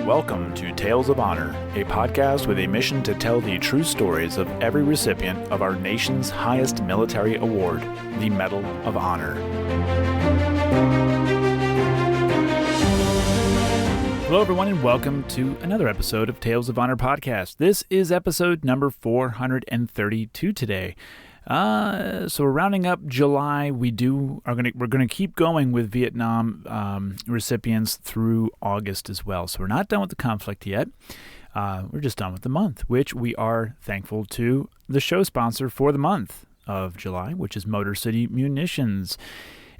Welcome to Tales of Honor, a podcast with a mission to tell the true stories of every recipient of our nation's highest military award, the Medal of Honor. Hello, everyone, and welcome to another episode of Tales of Honor podcast. This is episode number 432 today. So we're rounding up July. We're gonna keep going with Vietnam recipients through August as well. So we're not done with the conflict yet. We're just done with the month, which we are thankful to the show sponsor for the month of July, which is Motor City Munitions.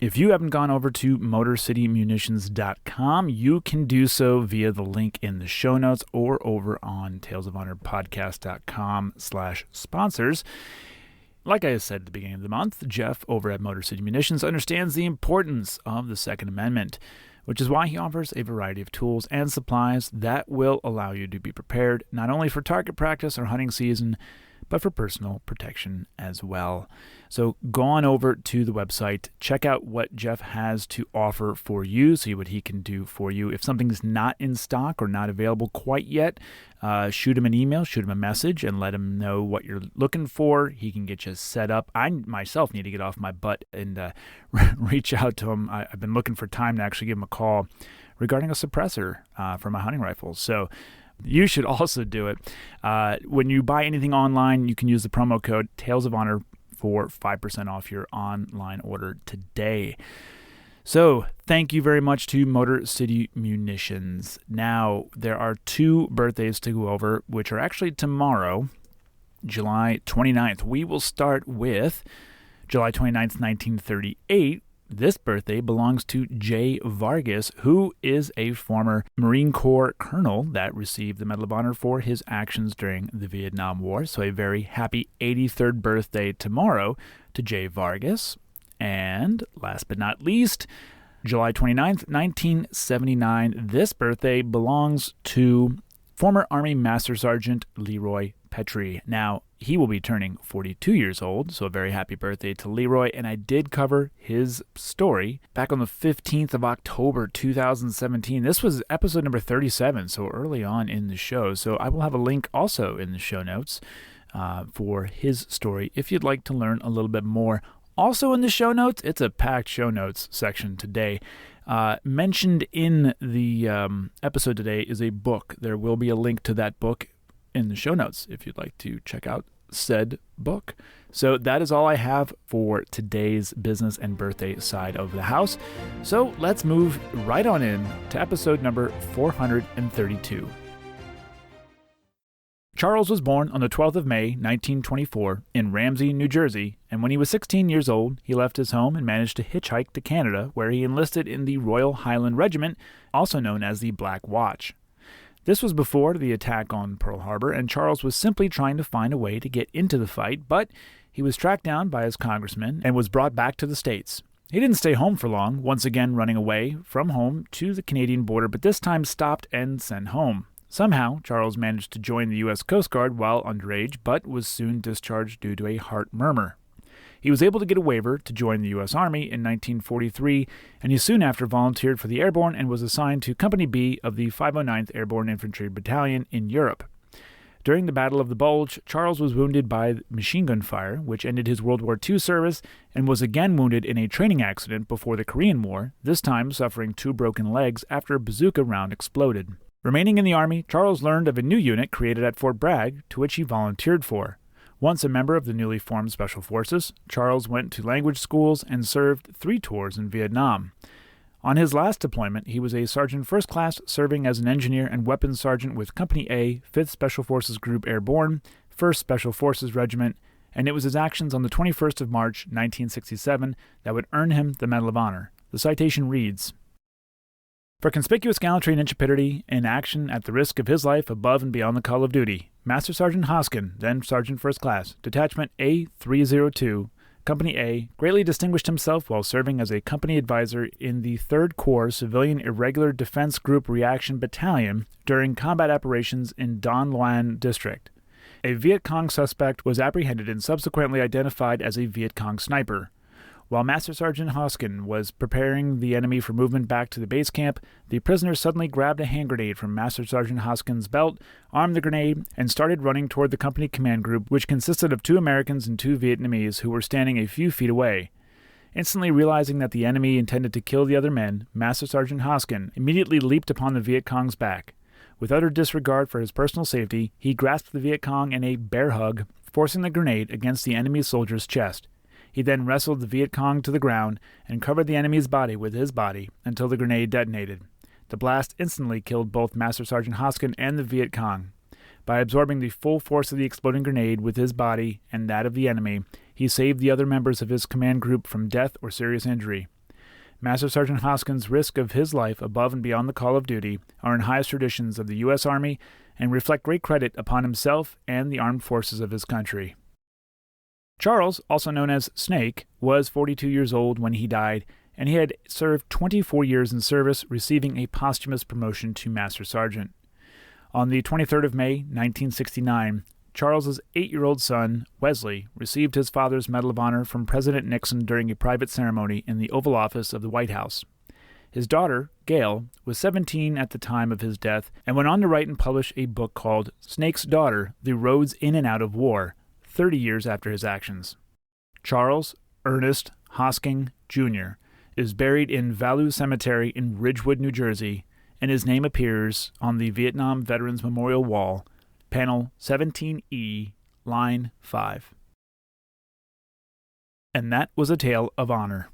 If you haven't gone over to motorcitymunitions.com, you can do so via the link in the show notes or over on talesofhonorpodcast.com/sponsors. Like I said at the beginning of the month, Jeff over at Motor City Munitions understands the importance of the Second Amendment, which is why he offers a variety of tools and supplies that will allow you to be prepared not only for target practice or hunting season, but for personal protection as well. So go on over to the website, check out what Jeff has to offer for you, see what he can do for you. If something's not in stock or not available quite yet, shoot him an email, shoot him a message, and let him know what you're looking for. He can get you set up. I myself need to get off my butt and reach out to him. I've been looking for time to actually give him a call regarding a suppressor for my hunting rifles. So you should also do it. When you buy anything online, you can use the promo code Tales of Honor for 5% off your online order today. So thank you very much to Motor City Munitions. Now, there are two birthdays to go over, which are actually tomorrow, July 29th. We will start with July 29th, 1938. This birthday belongs to Jay Vargas, who is a former Marine Corps colonel that received the Medal of Honor for his actions during the Vietnam War. So a very happy 83rd birthday tomorrow to Jay Vargas. And last but not least, July 29th, 1979. This birthday belongs to former Army Master Sergeant Leroy Petrie. Now, he will be turning 42 years old, so a very happy birthday to Leroy, and I did cover his story back on the 15th of October, 2017. This was episode number 37, so early on in the show, so I will have a link also in the show notes for his story if you'd like to learn a little bit more. Also in the show notes, it's a packed show notes section today. Mentioned in the episode today is a book. There will be a link to that book in the show notes if you'd like to check out said book. So that is all I have for today's business and birthday side of the house. So let's move right on in to episode number 432. Charles was born on the 12th of May, 1924, in Ramsey, New Jersey, and when he was 16 years old, he left his home and managed to hitchhike to Canada, where he enlisted in the Royal Highland Regiment, also known as the Black Watch. This was before the attack on Pearl Harbor, and Charles was simply trying to find a way to get into the fight, but he was tracked down by his congressman and was brought back to the States. He didn't stay home for long, once again running away from home to the Canadian border, but this time stopped and sent home. Somehow, Charles managed to join the U.S. Coast Guard while underage, but was soon discharged due to a heart murmur. He was able to get a waiver to join the U.S. Army in 1943, and he soon after volunteered for the Airborne and was assigned to Company B of the 509th Airborne Infantry Battalion in Europe. During the Battle of the Bulge, Charles was wounded by machine gun fire, which ended his World War II service, and was again wounded in a training accident before the Korean War, this time suffering 2 broken legs after a bazooka round exploded. Remaining in the Army, Charles learned of a new unit created at Fort Bragg, to which he volunteered for. Once a member of the newly formed Special Forces, Charles went to language schools and served 3 tours in Vietnam. On his last deployment, he was a Sergeant First Class, serving as an engineer and weapons sergeant with Company A, 5th Special Forces Group Airborne, 1st Special Forces Regiment, and it was his actions on the 21st of March, 1967, that would earn him the Medal of Honor. The citation reads, "For conspicuous gallantry and intrepidity in action at the risk of his life above and beyond the call of duty, Master Sergeant Hosking, then Sergeant First Class, Detachment A302, Company A, greatly distinguished himself while serving as a company advisor in the 3rd Corps Civilian Irregular Defense Group Reaction Battalion during combat operations in Don Loan District. A Viet Cong suspect was apprehended and subsequently identified as a Viet Cong sniper. While Master Sergeant Hosking was preparing the enemy for movement back to the base camp, the prisoner suddenly grabbed a hand grenade from Master Sergeant Hosking's belt, armed the grenade, and started running toward the company command group, which consisted of 2 Americans and 2 Vietnamese who were standing a few feet away. Instantly realizing that the enemy intended to kill the other men, Master Sergeant Hosking immediately leaped upon the Viet Cong's back. With utter disregard for his personal safety, he grasped the Viet Cong in a bear hug, forcing the grenade against the enemy soldier's chest. He then wrestled the Viet Cong to the ground and covered the enemy's body with his body until the grenade detonated. The blast instantly killed both Master Sergeant Hosking and the Viet Cong. By absorbing the full force of the exploding grenade with his body and that of the enemy, he saved the other members of his command group from death or serious injury. Master Sergeant Hosking's risk of his life above and beyond the call of duty are in highest traditions of the U.S. Army and reflect great credit upon himself and the armed forces of his country. Charles, also known as Snake, was 42 years old when he died, and he had served 24 years in service, receiving a posthumous promotion to Master Sergeant. On the 23rd of May, 1969, Charles's 8-year-old son, Wesley, received his father's Medal of Honor from President Nixon during a private ceremony in the Oval Office of the White House. His daughter, Gail, was 17 at the time of his death and went on to write and publish a book called Snake's Daughter, The Roads In and Out of War, 30 years after his actions. Charles Ernest Hosking Jr. is buried in Valleau Cemetery in Ridgewood, New Jersey, and his name appears on the Vietnam Veterans Memorial Wall, panel 17E, line 5. And that was a tale of honor.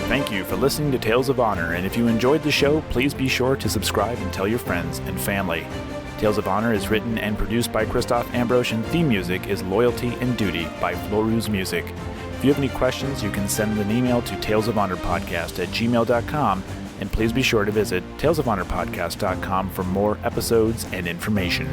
Thank you for listening to Tales of Honor, and if you enjoyed the show, please be sure to subscribe and tell your friends and family. Tales of Honor is written and produced by Christoph Ambrosch, and theme music is Loyalty and Duty by Floruz Music. If you have any questions, you can send an email to talesofhonorpodcast@gmail.com, and please be sure to visit talesofhonorpodcast.com for more episodes and information.